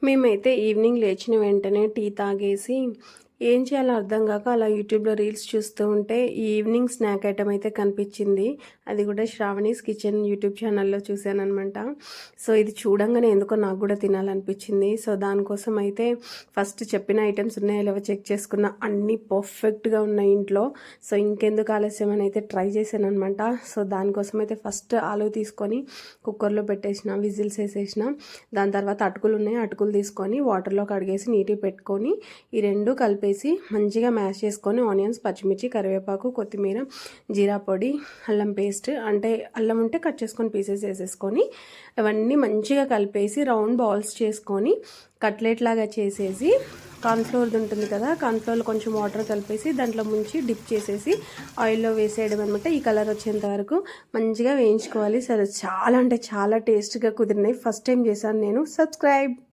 మేమైతే ఈవినింగ్ లేచిన వెంటనే టీ తాగేసి ఏం చేయాలో అర్థం కాక అలా యూట్యూబ్లో రీల్స్ చూస్తూ ఉంటే ఈ ఈవినింగ్ స్నాక్ ఐటమ్ అయితే కనిపించింది. అది కూడా శ్రావణీస్ కిచెన్ యూట్యూబ్ ఛానల్లో చూశానమాట. సో ఇది చూడంగానే ఎందుకో నాకు కూడా తినాలనిపించింది. సో దానికోసం అయితే ఫస్ట్ చెప్పిన ఐటమ్స్ ఉన్నాయో లేవో చెక్ చేసుకున్న, అన్నీ పర్ఫెక్ట్గా ఉన్నాయి ఇంట్లో. సో ఇంకెందుకు ఆలస్యం అని అయితే ట్రై చేశాను అనమాట. సో దానికోసం అయితే ఫస్ట్ ఆలు తీసుకొని కుక్కర్లో పెట్టేసిన, విజిల్స్ వేసేసిన. దాని తర్వాత అటుకులు ఉన్నాయి, అటుకులు తీసుకొని వాటర్లో కడిగేసి నీట్గా పెట్టుకొని ఈ రెండు కలిపేసి మంచిగా మ్యాష్ చేసుకొని ఆనియన్స్, పచ్చిమిర్చి, కరివేపాకు, కొత్తిమీర, జీరా పొడి, అల్లం పేస్ట్, అంటే అల్లం ఉంటే కట్ చేసుకొని పీసెస్ వేసేసుకొని అవన్నీ మంచిగా కలిపేసి రౌండ్ బాల్స్ చేసుకొని కట్లెట్ లాగా చేసేసి కార్న్ఫ్లోర్ ఉంటుంది కదా, కార్న్ఫ్లోర్లో కొంచెం వాటర్ కలిపేసి దాంట్లో ముంచి డిప్ చేసేసి ఆయిల్లో వేసేయడం అనమాట. ఈ కలర్ వచ్చేంత వరకు మంచిగా వేయించుకోవాలి. సరే చాలా అంటే చాలా టేస్ట్గా కుదిరినాయి. ఫస్ట్ టైం చేశాను నేను. సబ్స్క్రైబ్.